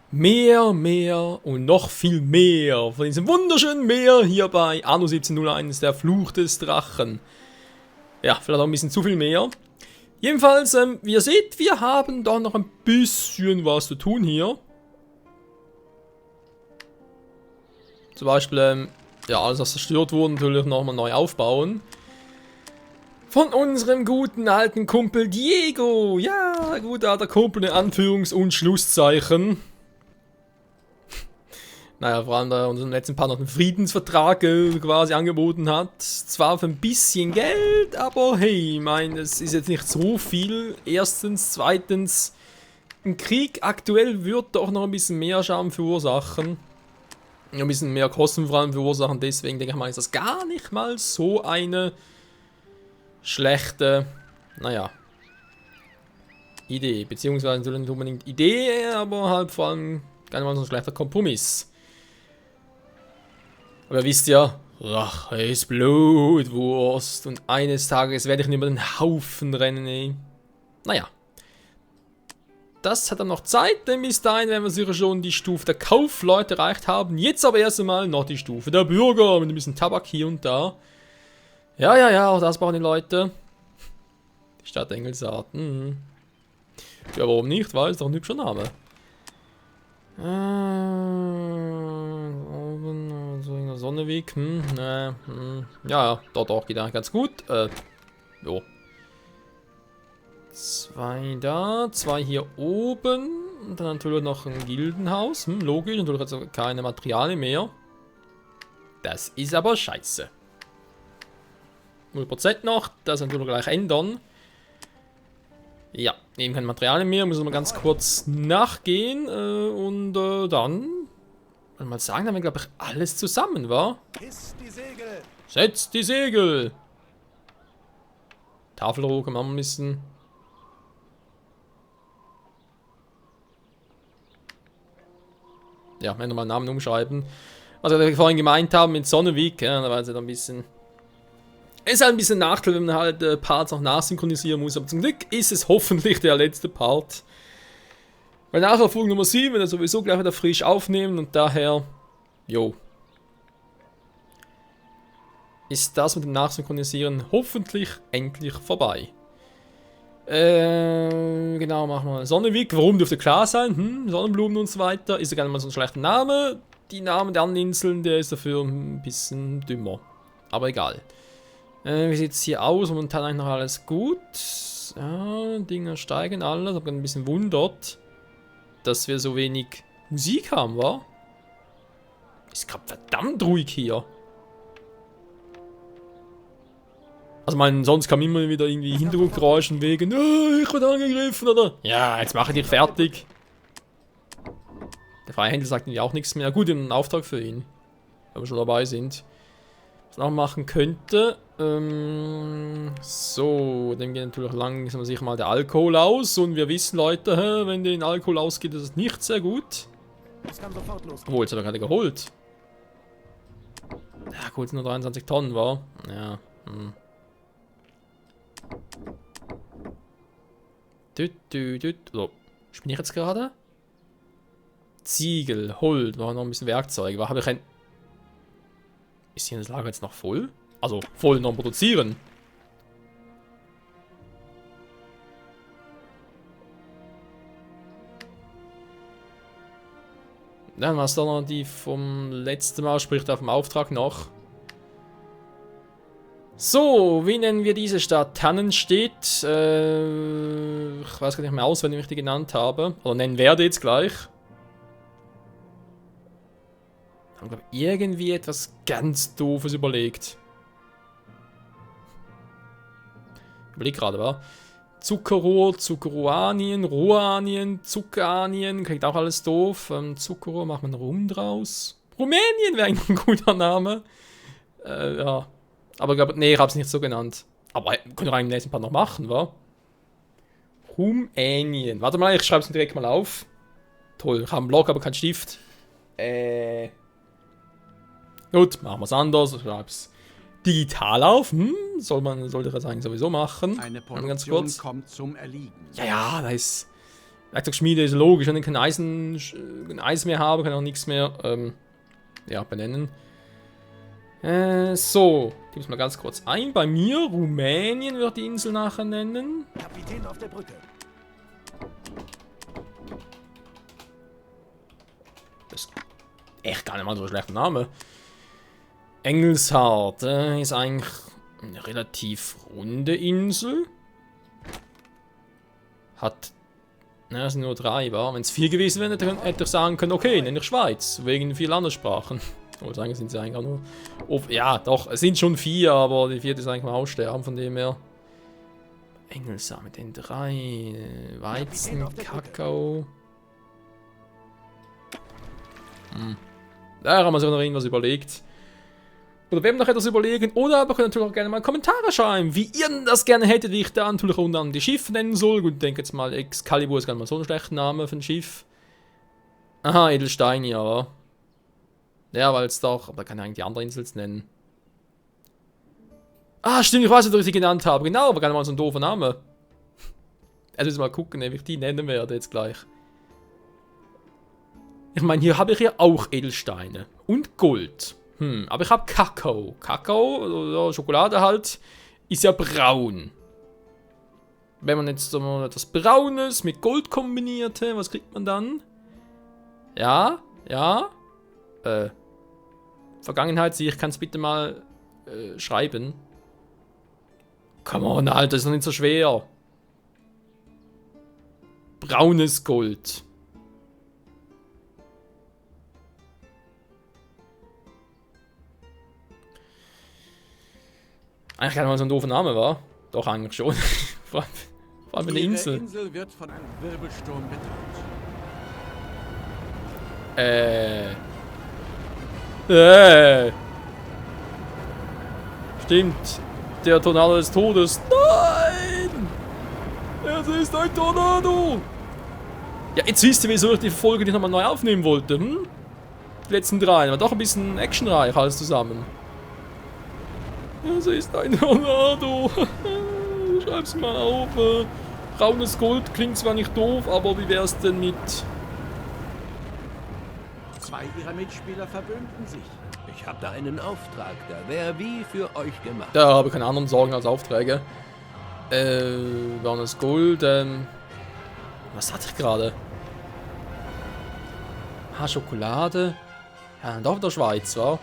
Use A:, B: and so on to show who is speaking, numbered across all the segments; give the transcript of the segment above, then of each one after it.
A: Mehr, mehr und noch viel mehr von diesem wunderschönen Meer hier bei Anno 1701, der Fluch des Drachen. Ja, vielleicht auch ein bisschen zu viel mehr. Jedenfalls, wie ihr seht, wir haben doch noch ein bisschen was zu tun hier. Zum Beispiel, ja, alles was zerstört wurde, natürlich nochmal neu aufbauen. Von unserem guten alten Kumpel Diego. Ja, guter alter Kumpel in Anführungs- und Schlusszeichen. Naja, vor allem da unseren letzten Part noch einen Friedensvertrag quasi angeboten hat. Zwar für ein bisschen Geld, aber hey, ich meine, es ist jetzt nicht so viel. Erstens, zweitens, ein Krieg aktuell wird doch noch ein bisschen mehr Schaden verursachen. Ein bisschen mehr Kosten vor allem verursachen. Deswegen denke ich mal, ist das gar nicht mal so eine schlechte, naja, Idee. Beziehungsweise nicht unbedingt Idee, aber halt vor allem gar nicht mal so ein schlechter Kompromiss. Aber ihr wisst ja, Rache ist Blutwurst und eines Tages werde ich nicht über den Haufen rennen, ey. Naja. Das hat dann noch Zeit, denn bis dahin werden wir sicher schon die Stufe der Kaufleute erreicht haben. Jetzt aber erst einmal noch die Stufe der Bürger mit ein bisschen Tabak hier und da. Ja, auch das brauchen die Leute. Die Stadt Engelsart. Ja, warum nicht? Weil es doch ein hübscher Name. Oben, so in der Sonneweg. Ja, doch, geht eigentlich ganz gut. Jo. 2 da, 2 hier oben. Und dann natürlich noch ein Gildenhaus. Logisch, natürlich also keine Materialien mehr. Das ist aber scheiße. 0% noch, das natürlich gleich ändern. Ja, eben keine Materialien mehr, müssen wir ganz kurz nachgehen und dann, wollte mal sagen, haben wir glaube ich alles zusammen, wa? Setzt die Segel! Tafelrohr kann man auch ein bisschen. Ja, wenn wir mal einen Namen umschreiben. Also, was wir vorhin gemeint haben mit Sonnenweg, ja, da war es halt ein bisschen. Ist halt ein bisschen Nachteil, wenn man halt Parts noch nachsynchronisieren muss, aber zum Glück ist es hoffentlich der letzte Part. Weil nachher Folge Nummer 7 wird er sowieso gleich wieder frisch aufnehmen und daher, jo. Ist das mit dem Nachsynchronisieren hoffentlich endlich vorbei. Genau, machen wir Sonnenweg. Warum dürfte klar sein? Sonnenblumen und so weiter. Ist ja gar nicht mal so ein schlechter Name. Die Namen der anderen Inseln, der ist dafür ein bisschen dümmer. Aber egal. Wie sieht es hier aus? Momentan eigentlich noch alles gut. Ja, Dinger steigen alles. Ich habe ein bisschen wundert, dass wir so wenig Musik haben, wa? Ist gerade verdammt ruhig hier. Also, sonst kam immer wieder irgendwie Hintergrundgeräuschen wegen, ich werde angegriffen, oder? Ja, jetzt mache ich dich fertig. Der Freihändler sagt irgendwie auch nichts mehr. Gut, einen Auftrag für ihn. Wenn wir schon dabei sind. Was man auch machen könnte. So, dann geht natürlich langsam sicher mal der Alkohol aus. Und wir wissen, Leute, wenn den Alkohol ausgeht, ist es nicht sehr gut.
B: Das kann sofort losgehen.
A: Obwohl, jetzt hat er gerade geholt. Ja, gut, nur 23 Tonnen, war. Ja, So, bin ich jetzt gerade? Ziegel, Holz, noch ein bisschen Werkzeug. Habe ich ein. Ist hier das Lager jetzt noch voll? Also, voll noch produzieren. Dann was da noch die vom letzten Mal, sprich da vom Auftrag noch. So, wie nennen wir diese Stadt? Tannenstedt. Ich weiß gar nicht mehr auswendig, wie ich die genannt habe. Oder nennen werde jetzt gleich. Ich habe, glaube ich, irgendwie etwas ganz Doofes überlegt. Überleg gerade, wa? Zuckerrohr, Zuckeroanien, Rohanien, Zuckeranien. Klingt auch alles doof. Zuckerrohr, macht man Rum draus. Rumänien wäre eigentlich ein guter Name. Ja. Aber ich glaube, nee, ich habe es nicht so genannt. Aber können wir im nächsten Part noch machen, wa? Rumänien. Warte mal, ich schreibe es direkt mal auf. Toll, ich habe einen Block, aber keinen Stift. Gut, machen wir es anders. Ich schreibe es digital auf. Sollte ich das eigentlich sowieso machen.
B: Eine
A: ganz
B: Produktion
A: kurz.
B: kommt zum Erliegen.
A: Ja, da ist Werkzeugschmiede ist logisch, wenn ich kein Eis mehr habe, kann ich auch nichts mehr ja, benennen. So, gebe es mal ganz kurz ein. Bei mir, Rumänien wird die Insel nachher nennen.
B: Kapitän auf der Brücke.
A: Das ist echt gar nicht mal so ein schlechter Name. Engelshart ist eigentlich eine relativ runde Insel. Hat, na, es sind nur 3, war. Wenn es 4 gewesen wären, hätte ich sagen können, okay, nenne ich Schweiz, wegen 4 Landessprachen. Oder eigentlich sind sie eigentlich auch nur... Oh, ja, doch, es sind schon 4, aber die 4. ist eigentlich mal aussterben, von dem her. Engelssaat mit den 3. Weizen, Kakao. Da haben wir sich noch irgendwas überlegt. Oder wir haben noch etwas überlegen. Oder aber könnt natürlich auch gerne mal Kommentare schreiben, wie ihr denn das gerne hättet, wie ich da natürlich unter anderem die Schiffe nennen soll. Gut, ich denke jetzt mal, Excalibur ist gar nicht mal so ein schlechter Name für ein Schiff. Aha, Edelstein, ja. Ja, weil es doch, aber kann ich eigentlich die andere Insel nennen. Ah, stimmt, ich weiß nicht, ob ich sie genannt habe. Genau, aber gar nicht mal so ein doofer Name. Also jetzt mal gucken, wie ich die nennen werde jetzt gleich. Ich meine, hier habe ich ja auch Edelsteine. Und Gold. Aber ich habe Kakao. Kakao, oder Schokolade halt, ist ja braun. Wenn man jetzt so etwas Braunes mit Gold kombinierte, was kriegt man dann? Ja, ja. Vergangenheit, ich kann es bitte mal schreiben. Come on, Alter, das ist noch nicht so schwer. Braunes Gold. Eigentlich gar nicht mal so ein doofer Name, war? Doch, eigentlich schon. Vor allem eine Insel.
B: Die Insel wird von einem Wirbelsturm bedroht.
A: Stimmt. Der Tornado des Todes. Nein! Es ist ein Tornado! Ja, jetzt wisst ihr, wieso ich die Folge nicht nochmal neu aufnehmen wollte, hm? Die letzten 3. War doch ein bisschen actionreich alles zusammen. Es ist ein Tornado. Schreib's mal auf. Braunes Gold klingt zwar nicht doof, aber wie wär's denn mit...
B: 2 ihrer Mitspieler verbünden sich.
C: Ich habe da einen Auftrag, der wäre wie für euch gemacht.
A: Da habe ich keine anderen Sorgen als Aufträge. Braunes Gold, was hatte ich gerade? Ah, Schokolade. Ja, doch in der Schweiz, wa?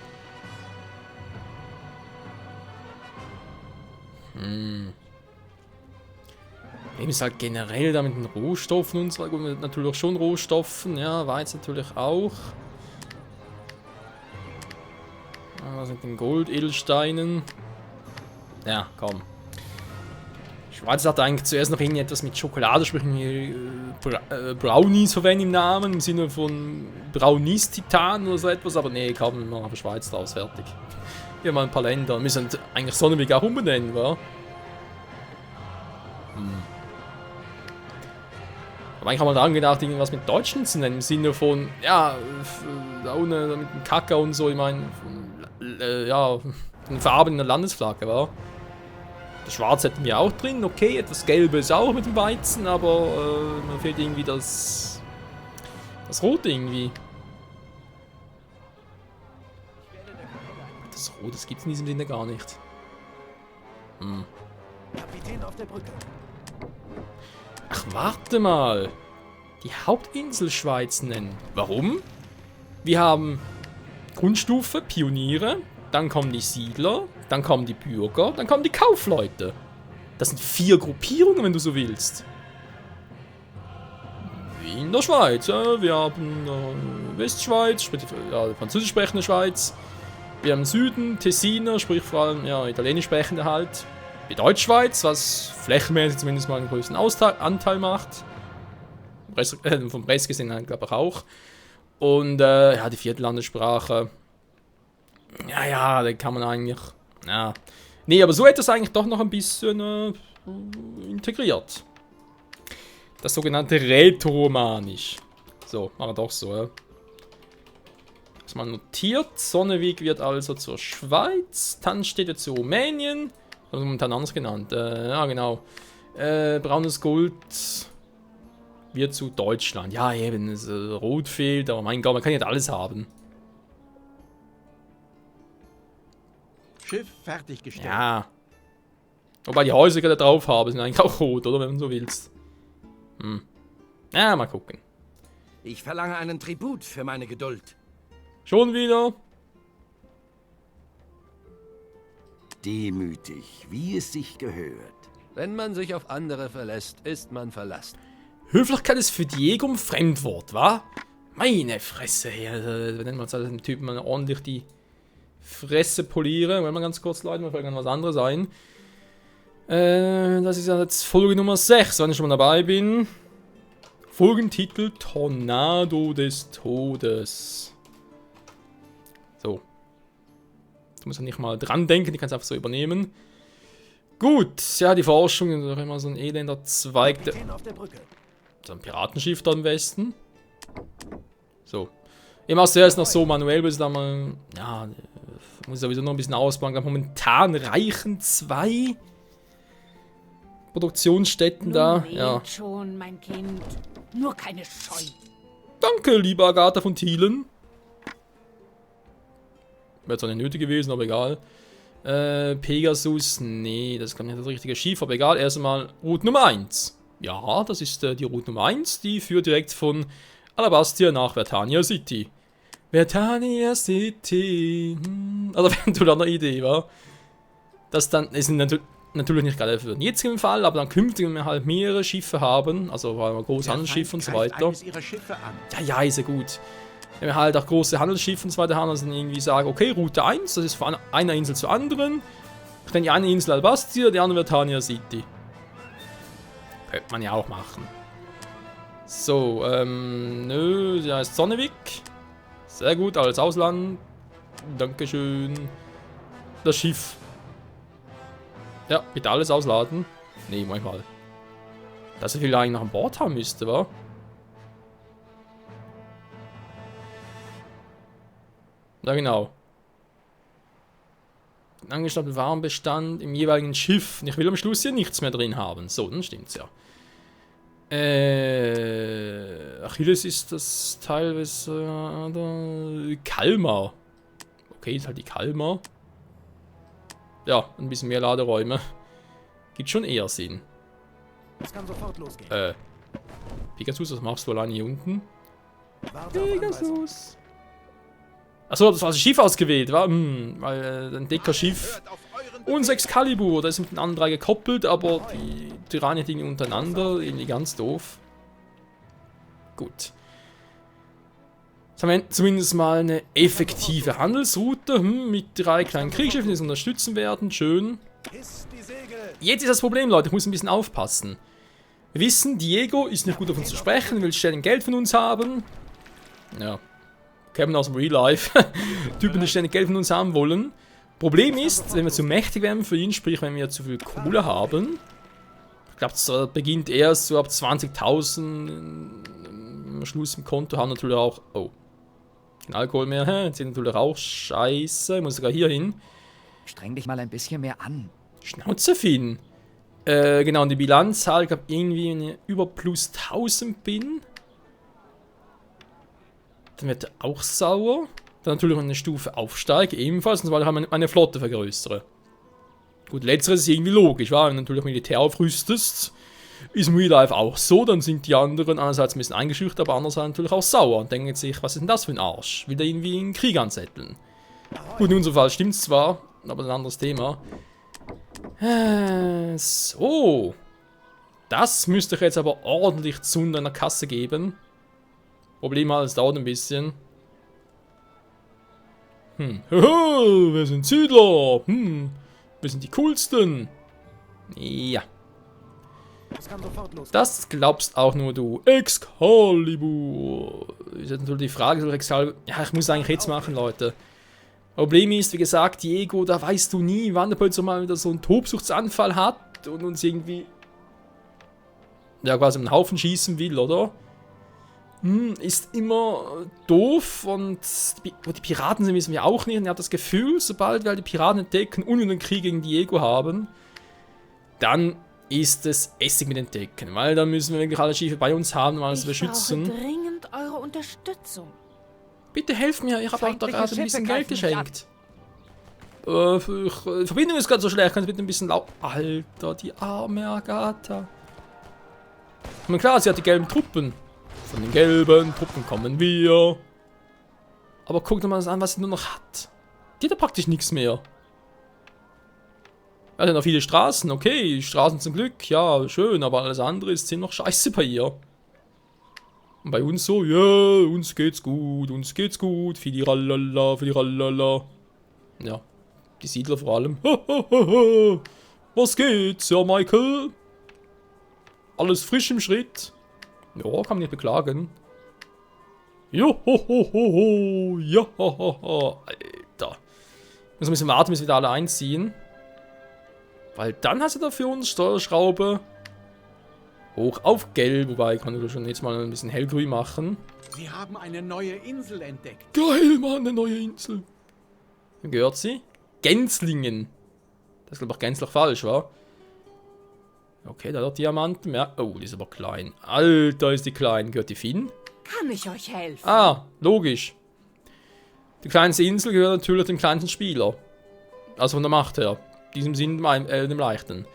A: Eben ist halt generell da mit den Rohstoffen und so, gut, natürlich auch schon Rohstoffen, ja, Weizen natürlich auch. Was mit den Gold, Edelsteinen? Ja, komm. Schweiz hat eigentlich zuerst noch irgendetwas mit Schokolade, sprich Brownies verwenden im Namen, im Sinne von Brownies-Titan oder so etwas, aber nee, komm, wir haben Schweiz draus, fertig. Hier mal ein paar Länder, wir sind eigentlich Sonnenweg auch umbenennen, wa? Aber eigentlich haben wir daran gedacht, irgendwas mit Deutschen zu nennen, im Sinne von, ja, ohne mit dem Kakao und so, ich meine, ja, den Farben in der Landesflagge, wa? Das Schwarz hätten wir auch drin, okay, etwas Gelbes auch mit dem Weizen, aber mir fehlt irgendwie das Rote irgendwie. Das Rote, das gibt's in diesem Sinne gar nicht.
B: Kapitän auf der Brücke.
A: Ach, warte mal. Die Hauptinsel Schweiz nennen. Warum? Wir haben Grundstufe, Pioniere, dann kommen die Siedler, dann kommen die Bürger, dann kommen die Kaufleute. Das sind 4 Gruppierungen, wenn du so willst. Wie in der Schweiz. Wir haben Westschweiz, sprich die französisch sprechende Schweiz. Wir haben Süden, Tessiner, sprich vor allem ja, italienisch sprechende halt. Die Deutschschweiz, was flächenmäßig zumindest mal einen größten Anteil macht. Vom Rest gesehen glaube ich auch. Und ja, die 4. Landessprache. Ja, da kann man eigentlich. Ja. Nee, aber so etwas eigentlich doch noch ein bisschen integriert. Das sogenannte Rätoromanisch. So, machen wir doch so, ja. Das mal notiert. Sonneweg wird also zur Schweiz. Tanzstätte zu Rumänien. Das momentan anders genannt. Ja, genau. Braunes Gold. wird zu Deutschland. Ja, eben, es, Rot fehlt, aber mein Gott, man kann nicht alles haben.
B: Schiff fertiggestellt.
A: Ja. Wobei die Häuser, die ich da drauf habe, sind eigentlich auch rot, oder? Wenn du so willst. Hm. Ja, mal gucken.
C: Ich verlange einen Tribut für meine Geduld.
A: Schon wieder?
D: Demütig, wie es sich gehört.
C: Wenn man sich auf andere verlässt, ist man verlassen.
A: Höflichkeit ist für Diego ein Fremdwort, wa? Meine Fresse hier. Wir nennen uns dem Typen mal ordentlich die Fresse polieren. Wollen wir ganz kurz, Leute, mal vielleicht was anderes ein. Das ist ja jetzt Folge Nummer 6, wenn ich schon mal dabei bin. Folgentitel Tornado des Todes. So. Du musst ja nicht mal dran denken, die kannst du einfach so übernehmen. Gut, ja, die Forschung ist doch immer so ein elender Zweig.
B: Kapitän auf der Brücke.
A: So ein Piratenschiff da im Westen. So. Ich mach's zuerst noch so manuell, bis dann mal. Ja, muss sowieso noch ein bisschen ausbauen. Momentan reichen 2 Produktionsstätten da. Ja.
E: Schon, mein Kind. Nur keine Scheu.
A: Danke, liebe Agatha von Thielen. Wäre zwar nicht nötig gewesen, aber egal. Pegasus, nee, das ist gar nicht das richtige Schiff, aber egal. Erstmal Route Nummer 1. Ja, das ist die Route Nummer 1, die führt direkt von Alabastia nach Vertania City. Vertania City. Also wenn du da eine Idee, war. Das dann ist natürlich nicht gerade für den jetzigen Fall, aber dann künftig, wenn wir halt mehrere Schiffe haben, also weil wir große Handelsschiffe und so weiter.
B: Eines ihrer Schiffe an.
A: Ja, ist ja gut. Wenn wir halt auch große Handelsschiffe und so weiter haben, dann irgendwie sagen, okay, Route 1, das ist von einer Insel zur anderen. Dann die eine Insel Albastia, die andere Vertania City. Könnte man ja auch machen. So, nö, sie heißt Sonnevik. Sehr gut, alles Ausland. Dankeschön. Das Schiff. Ja, bitte alles ausladen. Nee, manchmal. Dass er viel eigentlich noch an Bord haben müsste, wa? Ja, genau. Angestammten Warenbestand im jeweiligen Schiff. Und ich will am Schluss hier nichts mehr drin haben. So, dann stimmt's ja. Achilles ist das teilweise Kalmar. Okay, ist halt die Kalmar. Ja, ein bisschen mehr Laderäume. Gibt schon eher Sinn.
B: Es kann sofort losgehen.
A: Pegasus, was machst du alleine hier unten?
B: Warte auf Anweisung.
A: Pegasus. Achso, das war das Schiff ausgewählt, war? Weil ein dicker Schiff. Und Excalibur, da ist mit den anderen 3 gekoppelt, aber die Tyrannie Dinge untereinander, irgendwie ganz doof. Gut. Jetzt haben wir zumindest mal eine effektive Handelsroute mit 3 kleinen Kriegsschiffen, die uns unterstützen werden. Schön.
B: Hiss die Segel.
A: Jetzt ist das Problem, Leute, ich muss ein bisschen aufpassen. Wir wissen, Diego ist nicht gut auf uns zu sprechen, will ständig Geld von uns haben. Ja. Kämen aus dem Real Life. Typen, die ständig Geld von uns haben wollen. Problem ist, wenn wir zu mächtig werden für ihn, sprich wenn wir zu viel Kohle haben. Ich glaube, es beginnt erst so ab 20.000 am Schluss im Konto haben natürlich auch. Oh. Kein Alkohol mehr. Jetzt sind natürlich auch scheiße. Ich muss sogar hier hin.
F: Streng dich mal ein bisschen mehr an.
A: Schnauze, Finn. Genau, und die Bilanzzahl, ich glaube irgendwie, wenn ich über plus 1000 bin, dann wird er auch sauer. Dann natürlich eine Stufe aufsteige, ebenfalls, und weil ich meine Flotte vergrößere. Gut, letzteres ist irgendwie logisch, weil wenn du natürlich Militär aufrüstest, ist im Real Life auch so, dann sind die anderen einerseits ein bisschen eingeschüchtert, aber andererseits natürlich auch sauer und denken sich, was ist denn das für ein Arsch? Will der irgendwie einen Krieg anzetteln? Gut, in unserem Fall stimmt es zwar, aber ein anderes Thema. So. Das müsste ich jetzt aber ordentlich zu einer Kasse geben. Problem halt, es dauert ein bisschen. Haha, wir sind Siedler. Wir sind die coolsten. Ja.
B: Es kann sofort losgehen.
A: Das glaubst auch nur du. Excalibur. Ist jetzt natürlich die Frage, soll Excalibur. Ja, ich muss eigentlich jetzt machen, Leute. Problem ist, wie gesagt, Diego, da weißt du nie, wann der plötzlich mal wieder so einen Tobsuchtsanfall hat und uns irgendwie. Ja, quasi einen Haufen schießen will, oder? Ist immer doof und wo die Piraten sind, wissen wir auch nicht. Und ich habe das Gefühl, sobald wir die Piraten entdecken und einen Krieg gegen Diego haben, dann ist es Essig mit entdecken, weil da müssen wir wirklich alle Schiffe bei uns haben, um alles zu
E: Ich brauche
A: beschützen.
E: dringend eure Unterstützung.
A: Bitte helft mir, ich habe euch da
F: Feindliche
A: gerade ein bisschen
F: Schiffe
A: Geld
F: greifen mich
A: geschenkt. Die Verbindung ist gerade so schlecht, kannst du bitte ein bisschen laut... Alter, die arme Agatha. Na klar, sie hat die gelben Truppen. Von den gelben Truppen kommen wir. Aber guck dir mal das an, was sie nur noch hat. Die hat ja praktisch nichts mehr. Ja, noch viele Straßen, okay, Straßen zum Glück, ja, schön, aber alles andere ist ziemlich scheiße bei ihr. Und bei uns so, ja, uns geht's gut, fidiralala. Ja, die Siedler vor allem. Was geht's, ja, Michael? Alles frisch im Schritt. Ja, kann man nicht beklagen. Johohoho, ja, Alter. Muss ein bisschen warten, bis wir da alle einziehen. Weil dann hast du da für uns Steuerschraube hoch auf gelb. Wobei, kann ich schon jetzt mal ein bisschen hellgrün machen.
B: Sie haben eine neue Insel entdeckt.
A: Geil, Mann, eine neue Insel. Wem gehört sie? Gänslingen. Das ist, glaube ich, gänzlich falsch, wa? Okay, da hat Diamanten. Ja. Oh, die ist aber klein. Alter, ist die klein. Gehört die Finn?
E: Kann ich euch helfen?
A: Ah, logisch. Die kleinste Insel gehört natürlich dem kleinsten Spieler. Also von der Macht her. In diesem Sinn dem leichten.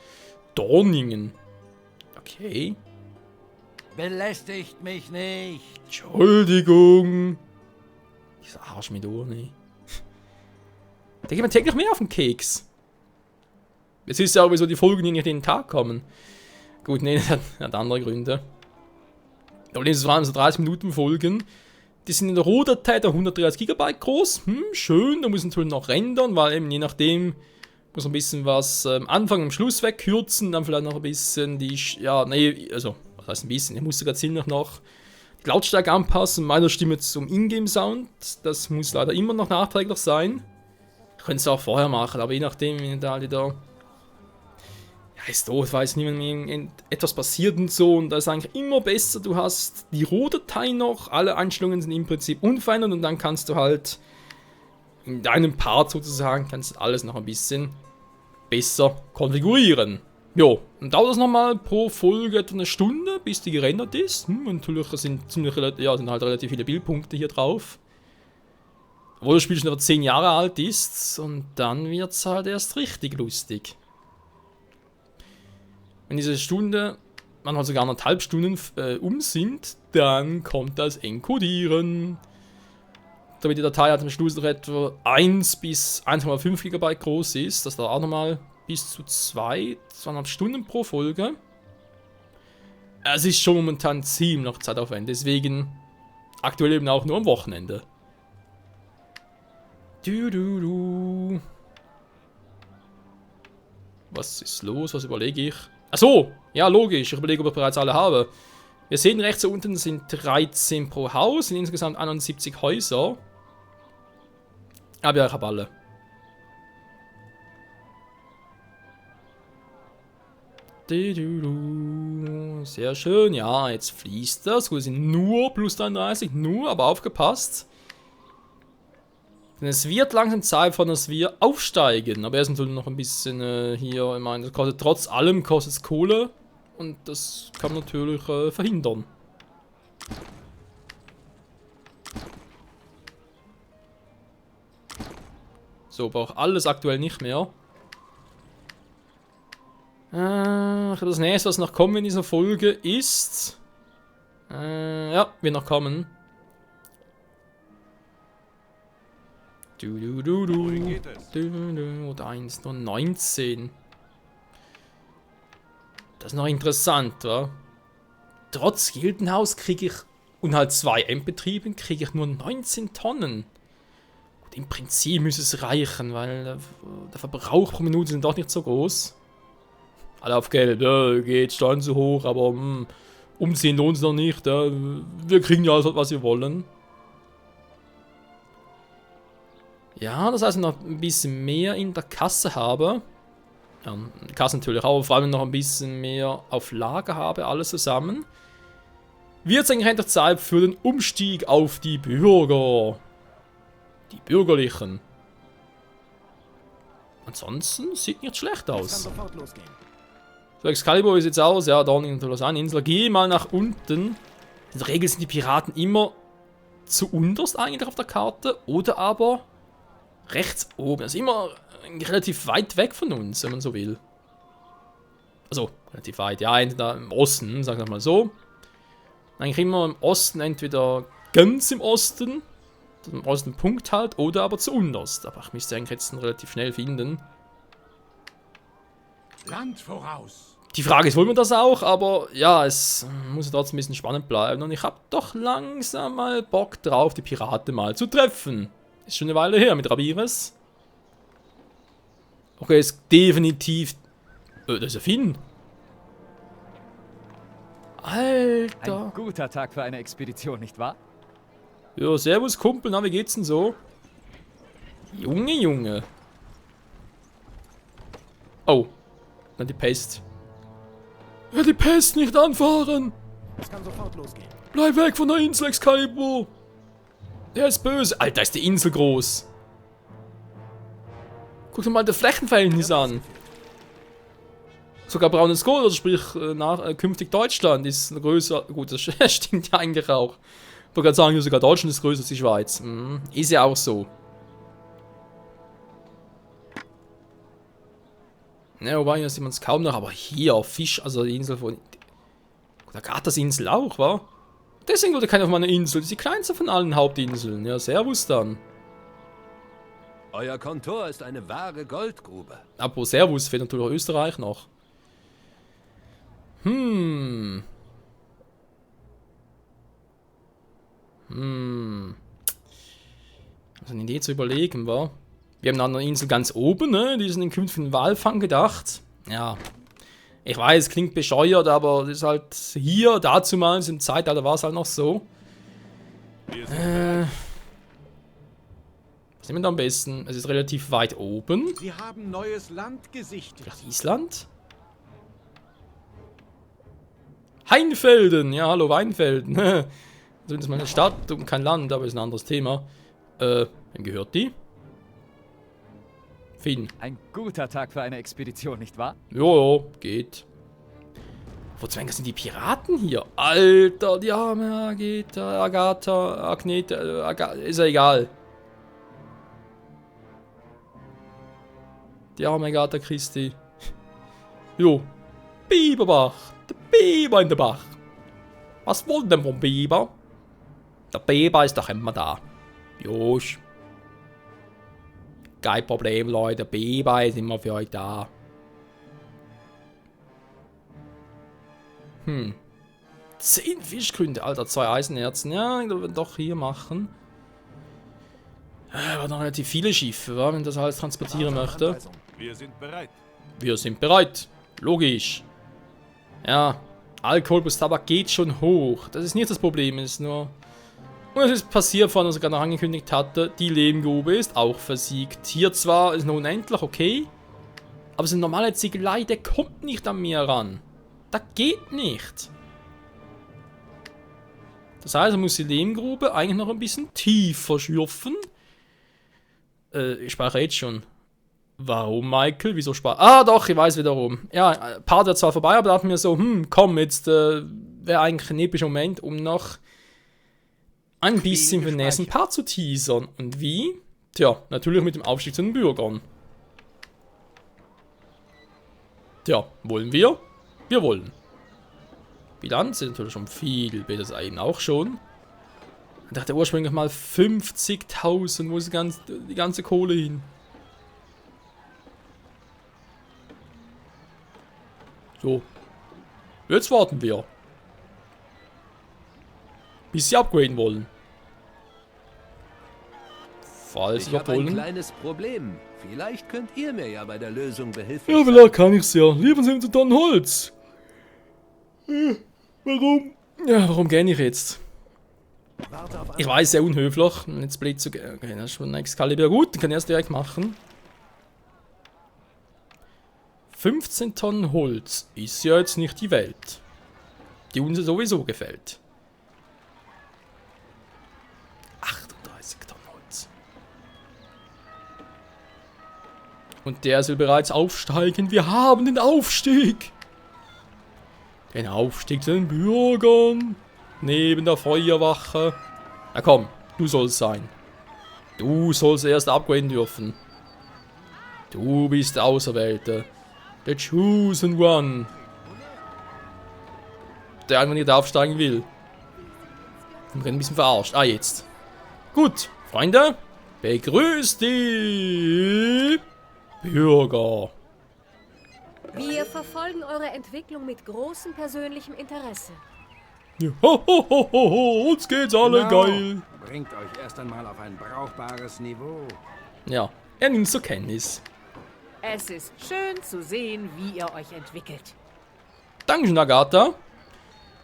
A: Dorningen. Okay.
D: Belästigt mich nicht.
A: Entschuldigung. Dieser Arsch mit Ohren. Der geht mir täglich mehr auf den Keks. Jetzt ist ja auch, wieso die Folgen nicht jeden Tag kommen. Gut, nee, das hat andere Gründe. Aber das waren so 30 Minuten Folgen. Die sind in der Rohdatei der 130 GB groß. Schön, da muss natürlich noch rendern, weil eben je nachdem muss ein bisschen was Anfang und Schluss wegkürzen, dann vielleicht noch ein bisschen die, also, was heißt ein bisschen, ich muss sogar ziemlich noch die Lautstärke anpassen, meiner Stimme zum Ingame-Sound, das muss leider immer noch nachträglich sein. Ich könnte es auch vorher machen, aber je nachdem, wenn da wieder, ja, ist doof, weiß niemand, etwas passiert und so, und da ist eigentlich immer besser, du hast die Rohdatei noch, alle Einstellungen sind im Prinzip unverändert und dann kannst du halt in deinem Part sozusagen kannst du alles noch ein bisschen besser konfigurieren. Jo, und dauert das nochmal pro Folge etwa eine Stunde, bis die gerendert ist. Natürlich sind halt relativ viele Bildpunkte hier drauf. Obwohl das Spiel schon etwa 10 Jahre alt ist und dann wird es halt erst richtig lustig. Wenn diese Stunde, manchmal sogar 1,5 Stunden sind, dann kommt das Encodieren. Damit die Datei halt am Schluss noch etwa 1 bis 1,5 GB groß ist, das dauert auch nochmal bis zu 2,5 Stunden pro Folge. Es ist schon momentan ziemlich zeitaufwendig, deswegen aktuell eben auch nur am Wochenende. Was ist los? Was überlege ich? Achso, ja logisch, ich überlege, ob ich bereits alle habe. Wir sehen rechts unten sind 13 pro Haus, sind insgesamt 71 Häuser. Aber ja, ich habe alle. Sehr schön, ja, jetzt fließt das. Wir sind nur plus 33, nur, aber aufgepasst. Denn es wird langsam Zeit, von dass wir aufsteigen. Aber erst natürlich noch ein bisschen hier, ich meine, das kostet trotz allem kostet Kohle. Und das kann man natürlich verhindern. So, brauche alles aktuell nicht mehr. Das nächste, was noch kommen in dieser Folge ist... ja, wird noch kommen. Oder 1, nur 19. Das ist noch interessant, wa? Trotz Gildenhaus kriege ich, und halt 2 Endbetrieben, kriege ich nur 19 Tonnen. Gut, im Prinzip müsste es reichen, weil der Verbrauch pro Minute sind doch nicht so groß. Alle auf Geld, geht Steuern zu hoch, aber umziehen lohnt es noch nicht. Wir kriegen ja alles, was wir wollen. Ja, das heißt, ich noch ein bisschen mehr in der Kasse habe. Ja, die Kasse natürlich auch, vor allem noch ein bisschen mehr auf Lager habe, alles zusammen. Wird es eigentlich endlich Zeit für den Umstieg auf die Bürger. Die Bürgerlichen. Ansonsten sieht nicht schlecht
B: Es kann
A: aus.
B: sofort losgehen.
A: So, Excalibur, wie sieht's aus? Ja, Dornigen und Tolosan-Insel. Geh mal nach unten. In der Regel sind die Piraten immer zu unterst eigentlich auf der Karte oder aber rechts oben. Also immer relativ weit weg von uns, wenn man so will. Also, relativ weit. Ja, entweder im Osten, sagen wir mal so. Eigentlich immer im Osten, entweder ganz im Osten, im Osten Punkt halt, oder aber zu unterst. Aber ich müsste eigentlich jetzt relativ schnell finden.
B: Land voraus.
A: Die Frage ist, wollen wir das auch? Aber ja, es muss ja trotzdem ein bisschen spannend bleiben. Und ich habe doch langsam mal Bock drauf, die Piraten mal zu treffen. Ist schon eine Weile her mit Ramirez. Okay, ist definitiv... das ist ja Finn. Alter.
F: Ein guter Tag für eine Expedition, nicht wahr?
A: Ja, servus Kumpel, na, wie geht's denn so? Junge, Junge. Oh. Na, die Pest. Ja, die Pest nicht anfahren!
B: Es kann sofort losgehen.
A: Bleib weg von der Insel, Excalibur! Der ist böse. Alter, ist die Insel groß. Guck dir mal das Flächenverhältnis an. Sogar braunes Gold, also sprich künftig Deutschland ist größer. Gut, das stimmt ja eigentlich auch. Ich wollte gerade sagen, sogar Deutschland ist größer als die Schweiz. Ist ja auch so. Ne, wobei, hier sieht man es kaum noch, aber hier, Fisch, also die Insel von... Da gab das Insel auch, wa? Deswegen wurde keiner auf meiner Insel, das ist die kleinste von allen Hauptinseln. Ja, servus dann.
C: Euer Kontor ist eine wahre Goldgrube.
A: Apropos servus, fehlt natürlich auch Österreich noch. Also eine Idee zu überlegen, wa? Wir haben eine andere Insel ganz oben, ne? Die sind in künftigen Walfang gedacht. Ja. Ich weiß, klingt bescheuert, aber das ist halt hier, dazumals, im Zeitalter war es halt noch so. Was nehmen wir da am besten? Es ist relativ weit oben.
B: Sie haben neues Land gesichtet.
A: Vielleicht Island? Heinfelden! Ja, hallo, Weinfelden. Also, das ist meine Stadt und kein Land, aber ist ein anderes Thema. Wem gehört die? Finn.
F: Ein guter Tag für eine Expedition, nicht wahr?
A: Jojo, geht. Wozu sind die Piraten hier? Alter, die arme Agatha, Agnete, ist ja egal. Die arme Agatha Christi. Jo. Biberbach. Der Biber in der Bach. Was wollen denn vom Biber? Der Biber ist doch immer da. Josch. Kein Problem, Leute. Biber ist immer für euch da. 10 Fischgründe, Alter. 2 Eisenherzen. Ja, ich will doch hier machen. Aber noch relativ viele Schiffe, wa? Wenn das alles transportieren möchte.
B: Wir sind bereit.
A: Wir sind bereit. Logisch. Ja. Alkohol plus Tabak geht schon hoch. Das ist nicht das Problem. Es ist nur... Und es ist passiert, vorhin, was er gerade noch angekündigt hatte. Die Lehmgrube ist auch versiegt. Hier zwar ist noch unendlich, okay. Aber so eine normale Ziegelei, der kommt nicht an mir ran. Das geht nicht. Das heißt, er muss die Lehmgrube eigentlich noch ein bisschen tiefer schürfen. Ich speichere jetzt schon. Warum, Michael? Wieso speichern? Ah, doch, ich weiß wiederum. Ja, Part war zwar vorbei, aber da dachten wir so, komm, jetzt wäre eigentlich ein epischer Moment, um noch ein bisschen für den nächsten Part zu teasern. Und wie? Tja, natürlich mit dem Aufstieg zu den Bürgern. Tja, wollen wir? Wir wollen. Bilanz ist natürlich schon viel besser als eben auch schon. Ich dachte ursprünglich mal 50.000, wo ist die ganze Kohle hin? So. Jetzt warten wir. Bis sie upgraden wollen. Falls sie
C: Ich habe ein
A: wollen.
C: kleines Problem. Vielleicht könnt ihr mir ja bei der Lösung behilflich
A: Ja,
C: sein.
A: vielleicht kann ich's ja. Liefern Sie uns Tonnen Holz. Warum? Ja, warum gähne ich jetzt? Ich weiß, sehr unhöflich. Jetzt blöd zu gehen. Okay, das ist schon ein Excalibur. Gut, dann kann ich das direkt machen. 15 Tonnen Holz ist ja jetzt nicht die Welt. Die uns sowieso gefällt. 38 Tonnen Holz. Und der soll bereits aufsteigen. Wir haben den Aufstieg. Den Aufstieg zu den Bürgern. Neben der Feuerwache. Na komm, du sollst sein. Du sollst erst upgraden dürfen. Du bist der Auserwählte. The Chosen One. Der einfach nicht aufsteigen will. Ich bin ein bisschen verarscht. Ah, jetzt. Gut, Freunde. Begrüßt die Bürger.
G: Wir verfolgen eure Entwicklung mit großem persönlichem Interesse.
A: Ja, ho, ho, ho, ho, ho, uns geht's alle geil.
D: Bringt euch erst einmal auf ein brauchbares Niveau.
A: Ja, er nimmt zur Kenntnis.
E: Es ist schön zu sehen, wie ihr euch entwickelt.
A: Dankeschön, Agatha.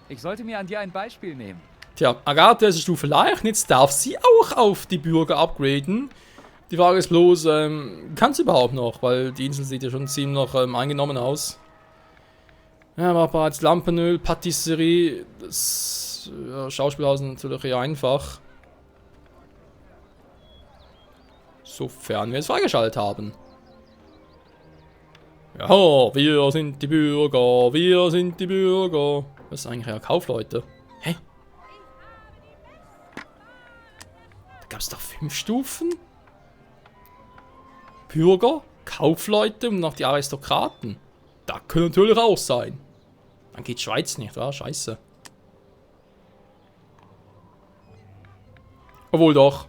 F: Ich sollte mir an dir ein Beispiel nehmen.
A: Tja, Agatha ist eine Stufe leicht, jetzt darf sie auch auf die Bürger upgraden. Die Frage ist bloß, kann sie überhaupt noch? Weil die Insel sieht ja schon ziemlich eingenommen aus. Ja, aber bereits Lampenöl, Patisserie, das Schauspielhaus ist natürlich eher einfach. Sofern wir es freigeschaltet haben. Ja, wir sind die Bürger, wir sind die Bürger. Was ist eigentlich ja Kaufleute? Hä? Da gab es doch 5 Stufen? Bürger, Kaufleute und noch die Aristokraten. Da können natürlich auch sein. Dann geht Schweiz nicht, wa? Scheiße. Obwohl doch.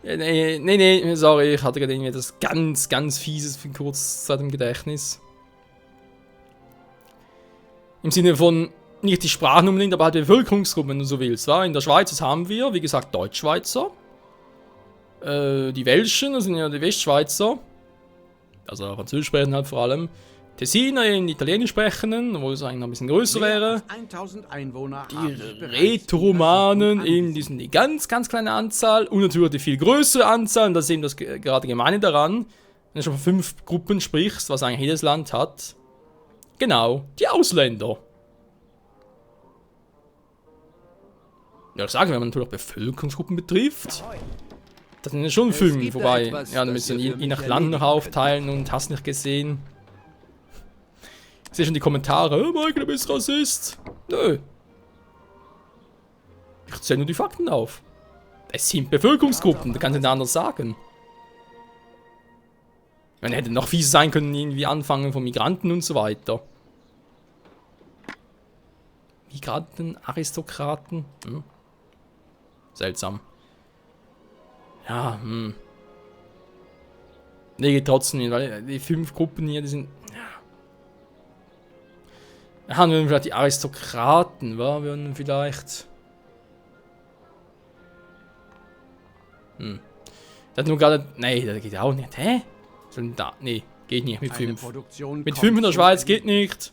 A: Nee, sorry, ich hatte gerade irgendwie das ganz fieses für kurz seit dem Gedächtnis. Im Sinne von nicht die Sprachen unbedingt, aber halt die Bevölkerungsgruppen, wenn du so willst. Wa? In der Schweiz das haben wir, wie gesagt, Deutschschweizer. Die Welschen, das sind ja die Westschweizer. Also Französisch sprechen halt vor allem. Tessiner, in Italienisch sprechenden, obwohl es eigentlich noch ein bisschen größer wäre.
B: 1000 Einwohner
A: Die
B: haben sich bereits
A: Rätoromanen,
B: die
A: eben die sind die ganz kleine Anzahl. Und natürlich die viel größere Anzahl, und das ist eben das gerade Gemeine daran. Wenn du schon von 5 Gruppen sprichst, was eigentlich jedes Land hat. Genau, die Ausländer. Ja, ich sage, wenn man natürlich Bevölkerungsgruppen betrifft, das sind ja schon 5,
C: gibt
A: wobei,
C: etwas,
A: ja, dann
C: das
A: müssen
C: ihr für
A: je
C: mich
A: nach Land noch
C: erledigen
A: aufteilen und hast nicht gesehen. Ich sehe schon die Kommentare, oh, Michael, du bist Rassist. Nö. Ich zähle nur die Fakten auf. Es sind Bevölkerungsgruppen, da kann ich nicht anders sagen. Man hätte noch fies sein können, irgendwie anfangen von Migranten und so weiter. Migranten, Aristokraten. Seltsam. Ja, Nee, geht trotzdem nicht, weil die 5 Gruppen hier, die sind. Ja. Haben wir vielleicht die Aristokraten, wa? Wir haben vielleicht. Das hat nur gerade. Nee, das geht auch nicht. Hä? Da, nee, geht nicht mit 5. Mit 5 in der Schweiz geht nicht.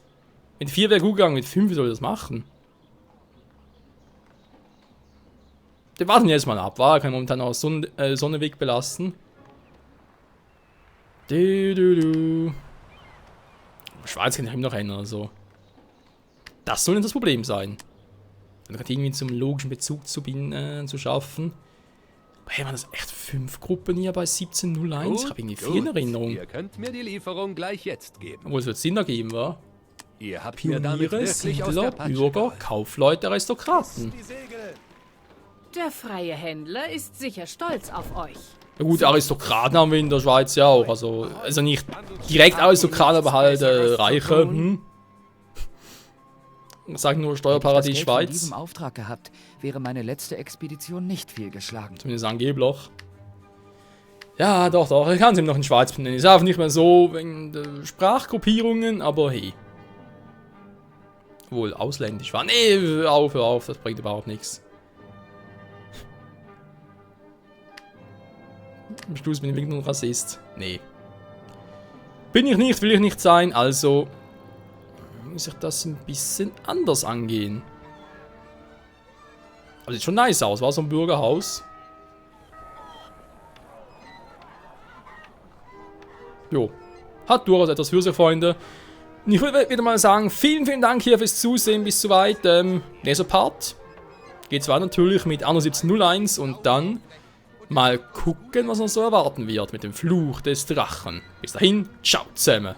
A: Mit 4 wäre gut gegangen, mit 5 soll ich das machen. Wir warten jetzt mal ab, wa? Kann momentan auch Sonnenweg belasten. Schweiz kann ich ihm noch ändern, also. Das soll nicht das Problem sein. Dann kann irgendwie zum logischen Bezug zu schaffen. Aber hey, waren das echt 5 Gruppen hier bei 1701? Ich habe irgendwie 4 in Erinnerung.
C: Ihr könnt mir die Lieferung gleich jetzt geben.
A: Obwohl es wird Sinn ergeben, wa?
C: Ihr habt mir damit
A: Pioniere,
C: wirklich aus
A: Siedler,
C: der Patsche
A: Bürger,
C: geholfen.
A: Kaufleute, Aristokraten.
E: Der freie Händler ist sicher stolz auf euch.
A: Ja gut, Aristokraten haben wir in der Schweiz ja auch. Also nicht direkt Aristokraten, aber halt Reiche. Ich sage nur Steuerparadies
F: Hätte ich das Geld von
A: Schweiz.
F: diesem Auftrag gehabt, wäre meine letzte Expedition nicht fehlgeschlagen.
A: Zumindest angeblich. Ja, doch. Ich kann es ihm noch in Schweiz benennen. Ist einfach nicht mehr so wegen der Sprachgruppierungen, aber hey. Wohl ausländisch war. Nee, hör auf, das bringt überhaupt nichts. Am Schluss bin ich wirklich nur ein Rassist. Nee. Bin ich nicht, will ich nicht sein, also muss ich das ein bisschen anders angehen. Aber sieht schon nice aus, war so ein Bürgerhaus. Jo. Hat durchaus etwas für sich, Freunde. Und ich würde wieder mal sagen, vielen Dank hier fürs Zusehen, bis soweit. Nächster Part geht's weiter natürlich mit Anno 1701 und dann mal gucken, was uns so erwarten wird mit dem Fluch des Drachen. Bis dahin, ciao zusammen.